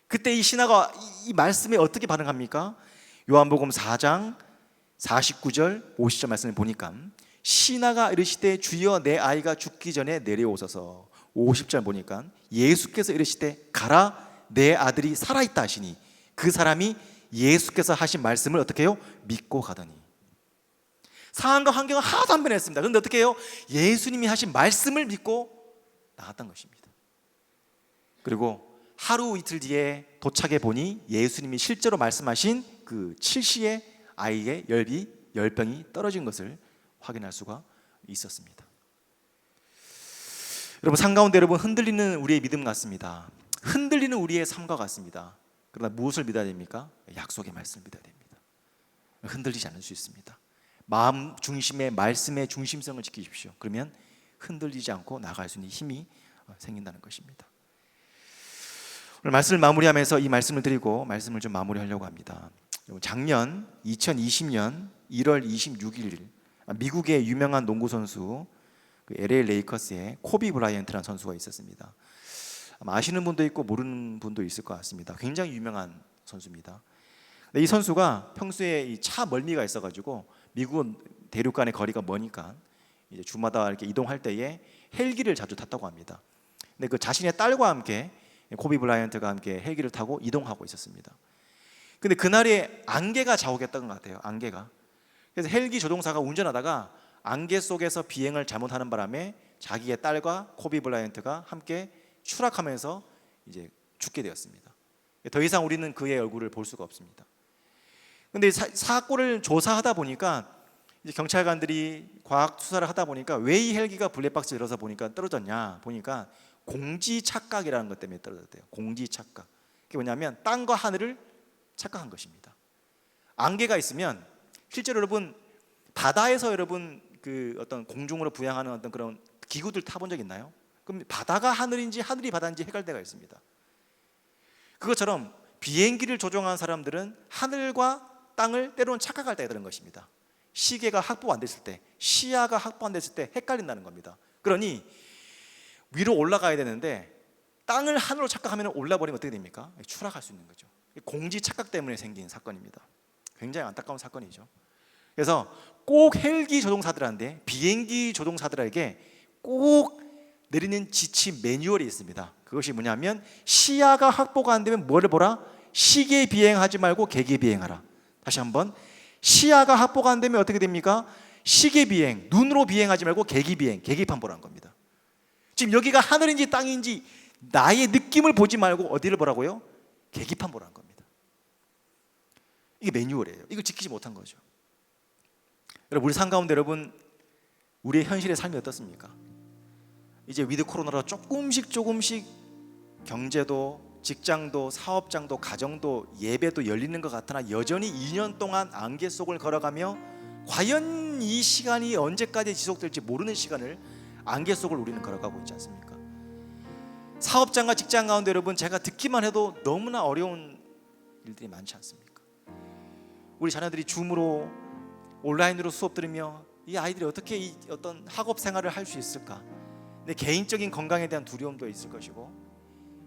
그때 이 신하가 이 말씀에 어떻게 반응합니까? 요한복음 4장 49절 50절 말씀을 보니까 신하가 이르시되 주여 내 아이가 죽기 전에 내려오소서. 50절 보니까 예수께서 이르시되 가라 내 아들이 살아있다 하시니 그 사람이 예수께서 하신 말씀을 어떻게 해요? 믿고 가더니. 상황과 환경은 하나도 안 변했습니다. 그런데 어떻게 해요? 예수님이 하신 말씀을 믿고 나갔던 것입니다. 그리고 하루 이틀 뒤에 도착해 보니 예수님이 실제로 말씀하신 그 7시에 아이의 열병이 떨어진 것을 확인할 수가 있었습니다. 여러분, 산 가운데 여러분 흔들리는 우리의 믿음 같습니다. 흔들리는 우리의 삶과 같습니다. 그러나 무엇을 믿어야 됩니까? 약속의 말씀을 믿어야 됩니다. 흔들리지 않을 수 있습니다. 마음 중심의 말씀의 중심성을 지키십시오. 그러면 흔들리지 않고 나갈 수 있는 힘이 생긴다는 것입니다. 오늘 말씀을 마무리하면서 이 말씀을 드리고 말씀을 좀 마무리하려고 합니다. 작년 2020년 1월 26일 미국의 유명한 농구 선수 LA 레이커스의 코비 브라이언트라는 선수가 있었습니다. 아마 아시는 분도 있고 모르는 분도 있을 것 같습니다. 굉장히 유명한 선수입니다. 이 선수가 평소에 이 차 멀미가 있어가지고 미국은 대륙 간의 거리가 머니까 이제 주마다 이렇게 이동할 때에 헬기를 자주 탔다고 합니다. 근데 그 자신의 딸과 함께 코비 브라이언트가 함께 헬기를 타고 이동하고 있었습니다. 근데 그날에 안개가 자욱했던 것 같아요. 안개가. 그래서 헬기 조종사가 운전하다가 안개 속에서 비행을 잘못하는 바람에 자기의 딸과 코비 브라이언트가 함께 추락하면서 이제 죽게 되었습니다. 더 이상 우리는 그의 얼굴을 볼 수가 없습니다. 근데 사고를 조사하다 보니까 이제 경찰관들이 과학 수사를 하다 보니까 왜 이 헬기가 블랙박스 열어서 보니까 떨어졌냐 보니까 공지 착각이라는 것 때문에 떨어졌대요. 공지 착각. 그게 뭐냐면 땅과 하늘을 착각한 것입니다. 안개가 있으면 실제로 여러분 바다에서 여러분 그 어떤 공중으로 부양하는 어떤 그런 기구들 타본 적 있나요? 그럼 바다가 하늘인지 하늘이 바다인지 헷갈릴 때가 있습니다. 그것처럼 비행기를 조종하는 사람들은 하늘과 땅을 때로는 착각할 때가 있는 것입니다. 시계가 확보 안 됐을 때, 시야가 확보 안 됐을 때 헷갈린다는 겁니다. 그러니 위로 올라가야 되는데 땅을 하늘로 착각하면 올라버리면 어떻게 됩니까? 추락할 수 있는 거죠. 공지 착각 때문에 생긴 사건입니다. 굉장히 안타까운 사건이죠. 그래서 꼭 헬기 조종사들한테, 비행기 조종사들에게 꼭 내리는 지침 매뉴얼이 있습니다. 그것이 뭐냐면 시야가 확보가 안 되면 뭐를 보라? 시계 비행하지 말고 계기 비행하라. 다시 한번, 시야가 확보가 안 되면 어떻게 됩니까? 시계 비행, 눈으로 비행하지 말고 계기 비행, 계기판 보라는 겁니다. 지금 여기가 하늘인지 땅인지 나의 느낌을 보지 말고 어디를 보라고요? 계기판 보라는 겁니다. 이게 매뉴얼이에요. 이걸 지키지 못한 거죠. 여러분, 우리 삶 가운데 여러분 우리의 현실의 삶이 어떻습니까? 이제 위드 코로나로 조금씩 경제도, 직장도, 사업장도, 가정도, 예배도 열리는 것 같으나 여전히 2년 동안 안개 속을 걸어가며 과연 이 시간이 언제까지 지속될지 모르는 시간을 안개 속을 우리는 걸어가고 있지 않습니까? 사업장과 직장 가운데 여러분 제가 듣기만 해도 너무나 어려운 일들이 많지 않습니까? 우리 자녀들이 줌으로 온라인으로 수업 들으며 이 아이들이 어떻게 이 어떤 학업 생활을 할 수 있을까? 내 개인적인 건강에 대한 두려움도 있을 것이고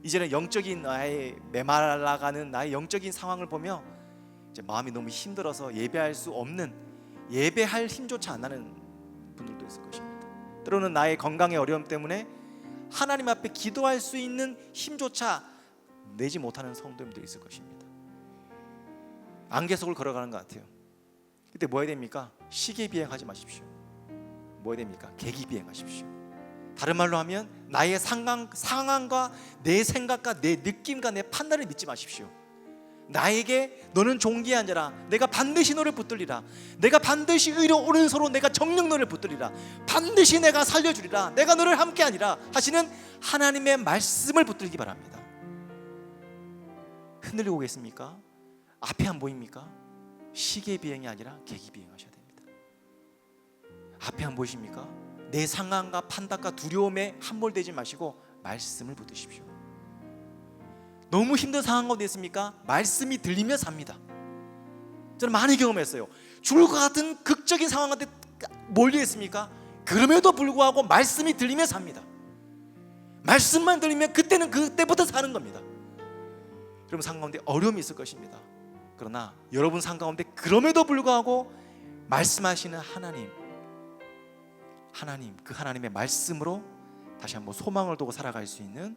이제는 영적인 나의 메말라가는 나의 영적인 상황을 보며 이제 마음이 너무 힘들어서 예배할 수 없는, 예배할 힘조차 안 나는 분들도 있을 것입니다. 때로는 나의 건강의 어려움 때문에 하나님 앞에 기도할 수 있는 힘조차 내지 못하는 성도님도 있을 것입니다. 안개 속을 걸어가는 것 같아요. 그때 뭐 해야 됩니까? 시계 비행하지 마십시오. 뭐 해야 됩니까? 계기 비행하십시오. 다른 말로 하면 나의 상황과 내 생각과 내 느낌과 내 판단을 믿지 마십시오. 나에게 너는 존귀한 자라, 내가 반드시 너를 붙들리라, 내가 반드시 의로 오른손으로 내가 정녕 너를 붙들리라, 반드시 내가 살려주리라, 내가 너를 함께하니라 하시는 하나님의 말씀을 붙들기 바랍니다. 흔들리고 계십니까? 앞에 안 보입니까? 시계 비행이 아니라 계기 비행하셔야 됩니다. 앞에 안 보이십니까? 내 상황과 판단과 두려움에 함몰되지 마시고 말씀을 붙드십시오. 너무 힘든 상황 가운데 있습니까? 말씀이 들리면 삽니다. 저는 많이 경험했어요. 죽을 것 같은 극적인 상황 가운데 몰려 있습니까? 그럼에도 불구하고 말씀이 들리면 삽니다. 말씀만 들리면 그때는 그때부터 사는 겁니다. 여러분 상황 가운데 어려움이 있을 것입니다. 그러나 여러분 삶 가운데 그럼에도 불구하고 말씀하시는 하나님, 그 하나님의 말씀으로 다시 한번 소망을 두고 살아갈 수 있는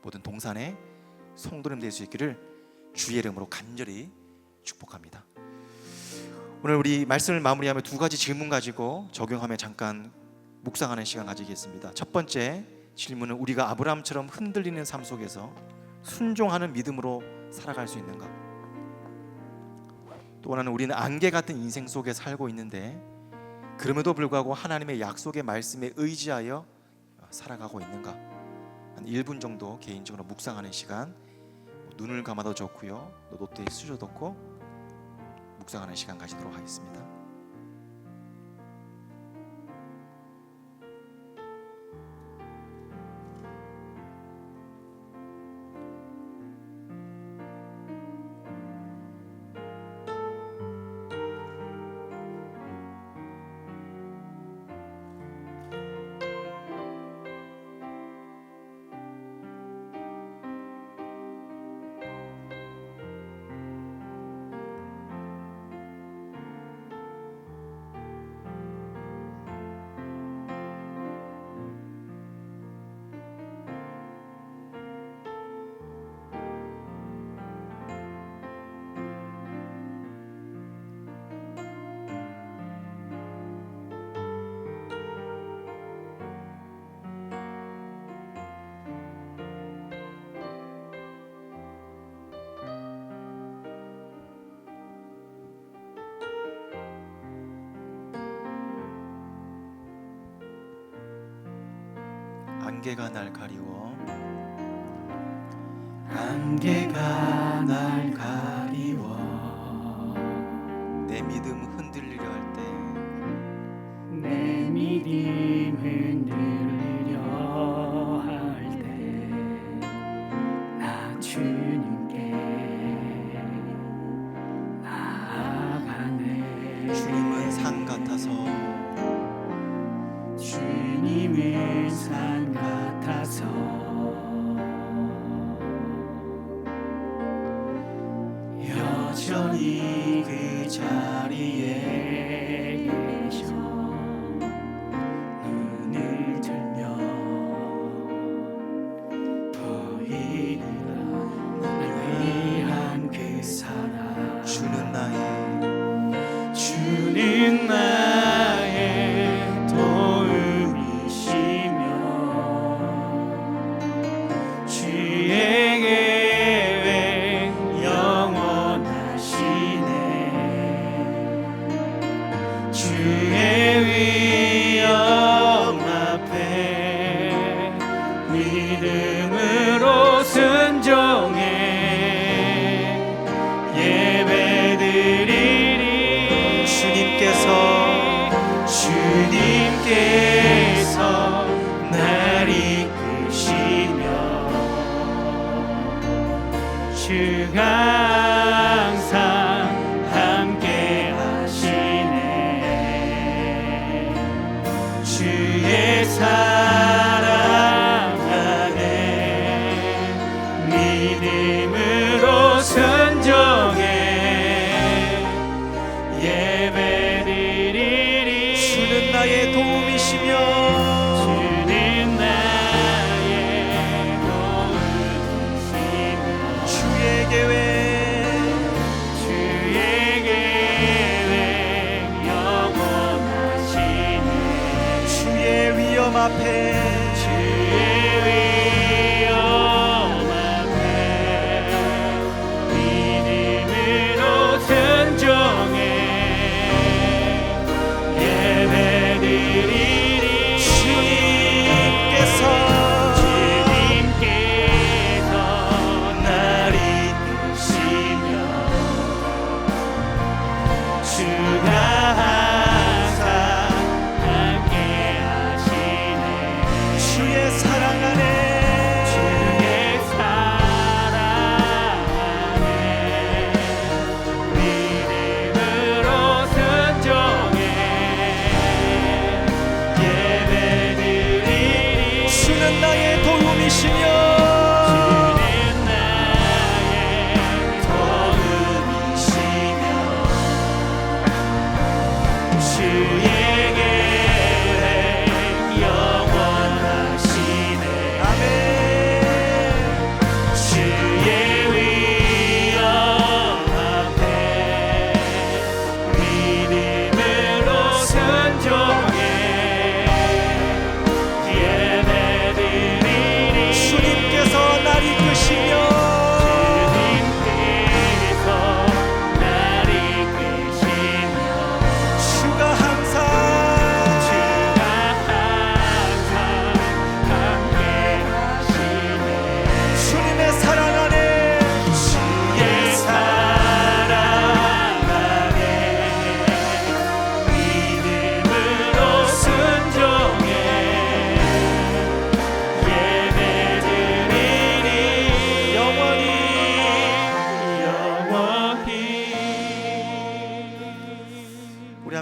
모든 동산의 성도님 될 수 있기를 주의 이름으로 간절히 축복합니다. 오늘 우리 말씀을 마무리하며 두 가지 질문 가지고 적용하며 잠깐 묵상하는 시간 가지겠습니다. 첫 번째 질문은 우리가 아브라함처럼 흔들리는 삶 속에서 순종하는 믿음으로 살아갈 수 있는가? 또 하나는 우리는 안개 같은 인생 속에 살고 있는데 그럼에도 불구하고 하나님의 약속의 말씀에 의지하여 살아가고 있는가? 한 1분 정도 개인적으로 묵상하는 시간, 눈을 감아도 좋고요, 또 노트에 쓰셔놓고 묵상하는 시간 가지도록 하겠습니다. 안개가 날 가리워, 안개가 날 가리워 내 믿음 흔들리려 할 때, 내 믿음 흔들리려 할 때 나 주님께 나아가네. 주님은 산 같아서, 주님은 산 같아서 여전히 그 자리에 계셔. 눈을 들면 보이리라 날 위한 그 사랑. 주는 나의 도움이시며 주의 계획 영원하시네. 주의 위엄 앞에 믿음으로 순종해 예배드리리. 주님께서 날 이끄시며 주가 항상 함께 하시네. 주의 사랑 안에 믿음으로 순종해 예배드리리. 주는 나의 도움이시며, 주는 나의 도움이시며 주의 계획 영원하시네. 주의 위엄 앞에, 주의 위엄 앞에 믿음으로 순종해 예배드리리. 주님께서 날 이끄시며 주가 항상 함께 하시네.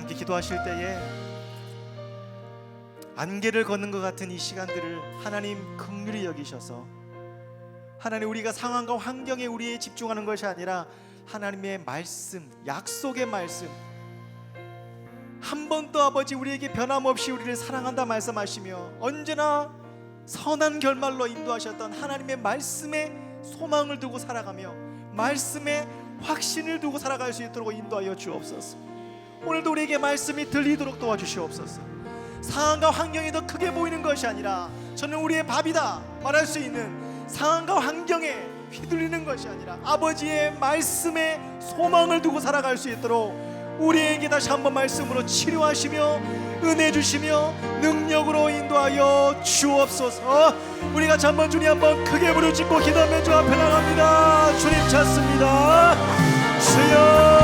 함께 기도하실 때에 안개를 걷는 것 같은 이 시간들을 하나님 긍휼히 여기셔서, 하나님 우리가 상황과 환경에 우리에 집중하는 것이 아니라 하나님의 말씀, 약속의 말씀, 한 번도 아버지 우리에게 변함없이 우리를 사랑한다 말씀하시며 언제나 선한 결말로 인도하셨던 하나님의 말씀에 소망을 두고 살아가며 말씀에 확신을 두고 살아갈 수 있도록 인도하여 주옵소서. 오늘도 우리에게 말씀이 들리도록 도와주시옵소서. 상황과 환경이 더 크게 보이는 것이 아니라 저는 우리의 밥이다 말할 수 있는 상황과 환경에 휘둘리는 것이 아니라 아버지의 말씀에 소망을 두고 살아갈 수 있도록 우리에게 다시 한번 말씀으로 치료하시며 은혜 주시며 능력으로 인도하여 주옵소서. 우리 같이 한번 주님 한번 크게 부르짖고 기도하며 주 앞에 나갑니다. 주님 찾습니다. 주여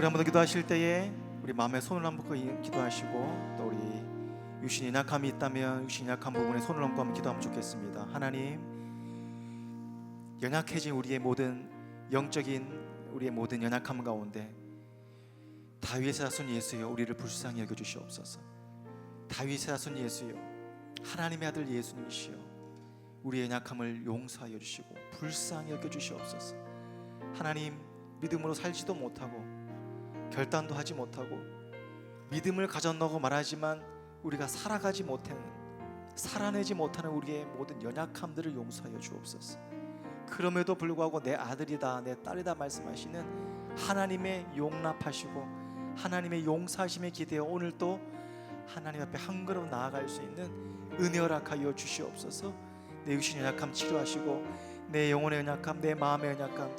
우리 한번 더 기도하실 때에 우리 마음에 손을 한번 얹고 기도하시고, 또 우리 육신이 약함이 있다면 육신이 약한 부분에 손을 얹고 한번 기도하면 좋겠습니다. 하나님, 연약해진 우리의 모든 영적인 우리의 모든 연약함 가운데 다윗의 자손 예수여 우리를 불쌍히 여겨주시옵소서. 다윗의 자손 예수여 하나님의 아들 예수님이시여 우리의 연약함을 용서하여 주시고 불쌍히 여겨주시옵소서. 하나님, 믿음으로 살지도 못하고 결단도 하지 못하고 믿음을 가졌다고 말하지만 우리가 살아가지 못하는, 살아내지 못하는 우리의 모든 연약함들을 용서하여 주옵소서. 그럼에도 불구하고 내 아들이다 내 딸이다 말씀하시는 하나님의 용납하시고 하나님의 용서하심에 기대어 오늘 또 하나님 앞에 한 걸음 나아갈 수 있는 은혜 허락하여 주시옵소서. 내 육신의 연약함 치료하시고 내 영혼의 연약함, 내 마음의 연약함,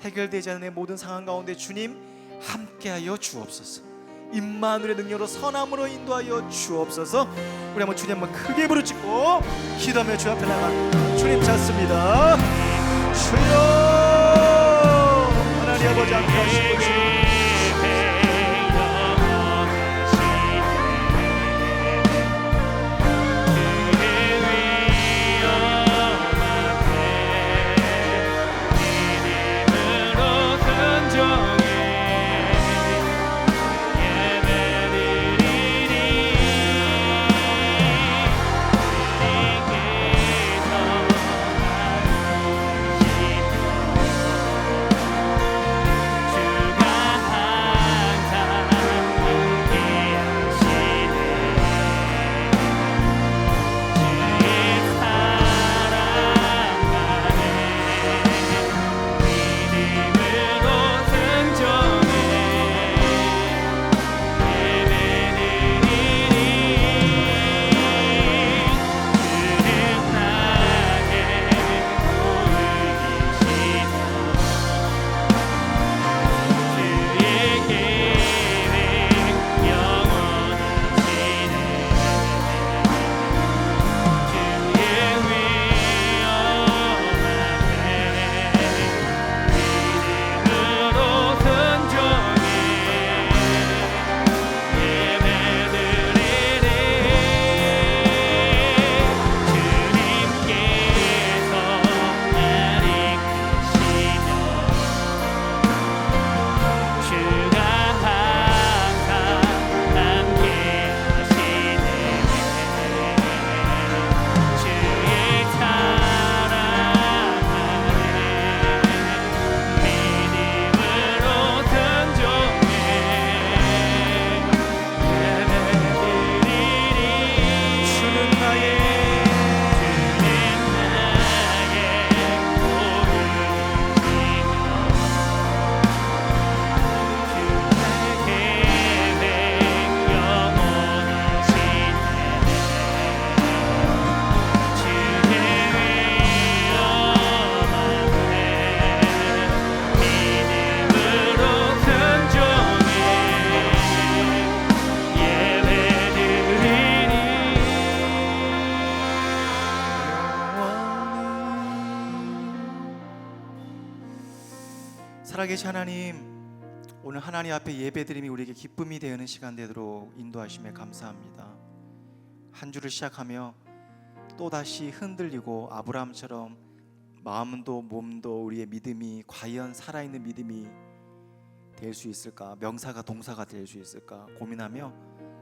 해결되지 않는 내 모든 상황 가운데 주님 함께하여 주옵소서. 임마누엘의 능력으로 선함으로 인도하여 주옵소서. 우리 한번 주님 한번 크게 부르짖고 기도하며 주 앞에 나가. 주님 찾습니다. 주여, 하나님 아버지 함께하시고 주님 살아계신 하나님, 오늘 하나님 앞에 예배드림이 우리에게 기쁨이 되는 시간 되도록 인도하심에 감사합니다. 한 주를 시작하며 또다시 흔들리고 아브라함처럼 마음도 몸도 우리의 믿음이 과연 살아있는 믿음이 될 수 있을까, 명사가 동사가 될 수 있을까 고민하며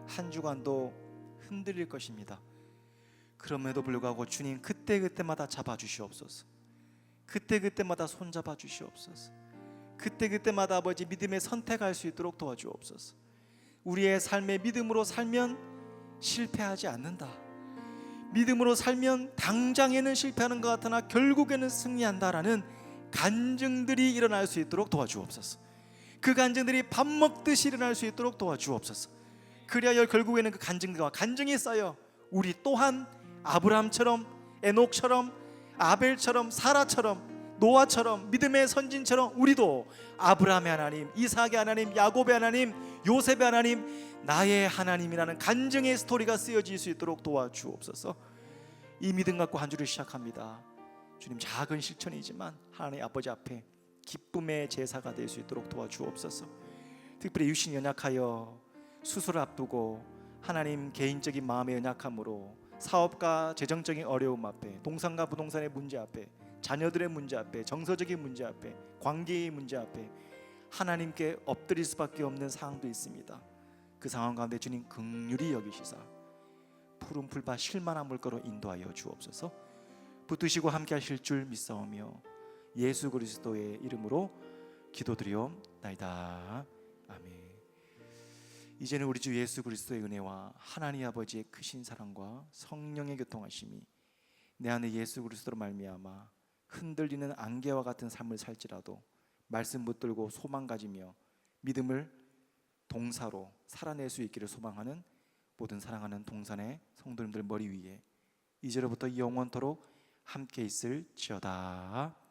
한 주간도 흔들릴 것입니다. 그럼에도 불구하고 주님 그때그때마다 잡아주시옵소서. 그때그때마다 손잡아 주시옵소서. 그때그때마다 아버지 믿음의 선택할 수 있도록 도와주옵소서. 우리의 삶의 믿음으로 살면 실패하지 않는다. 믿음으로 살면 당장에는 실패하는 것 같으나 결국에는 승리한다라는 간증들이 일어날 수 있도록 도와주옵소서. 그 간증들이 밥 먹듯이 일어날 수 있도록 도와주옵소서. 그리하여 결국에는 그 간증과 간증이 쌓여 우리 또한 아브라함처럼, 에녹처럼, 아벨처럼, 사라처럼, 노아처럼, 믿음의 선진처럼 우리도 아브라함의 하나님, 이삭의 하나님, 야곱의 하나님, 요셉의 하나님, 나의 하나님이라는 간증의 스토리가 쓰여질 수 있도록 도와주옵소서. 이 믿음 갖고 한 주를 시작합니다. 주님, 작은 실천이지만 하나님 아버지 앞에 기쁨의 제사가 될 수 있도록 도와주옵소서. 특별히 육신 연약하여 수술을 앞두고 하나님 개인적인 마음의 연약함으로 사업과 재정적인 어려움 앞에, 동산과 부동산의 문제 앞에, 자녀들의 문제 앞에, 정서적인 문제 앞에, 관계의 문제 앞에 하나님께 엎드릴 수밖에 없는 상황도 있습니다. 그 상황 가운데 주님 긍휼히 여기시사 푸른 풀밭 실만한 물가로 인도하여 주옵소서. 붙드시고 함께 하실 줄 믿사오며 예수 그리스도의 이름으로 기도드리옵나이다. 아멘. 이제는 우리 주 예수 그리스도의 은혜와 하나님 아버지의 크신 사랑과 성령의 교통하심이 내 안에 예수 그리스도로 말미암아 흔들리는 안개와 같은 삶을 살지라도 말씀 붙들고 소망 가지며 믿음을 동사로 살아낼 수 있기를 소망하는 모든 사랑하는 동산의 성도님들 머리 위에 이제로부터 영원토록 함께 있을지어다.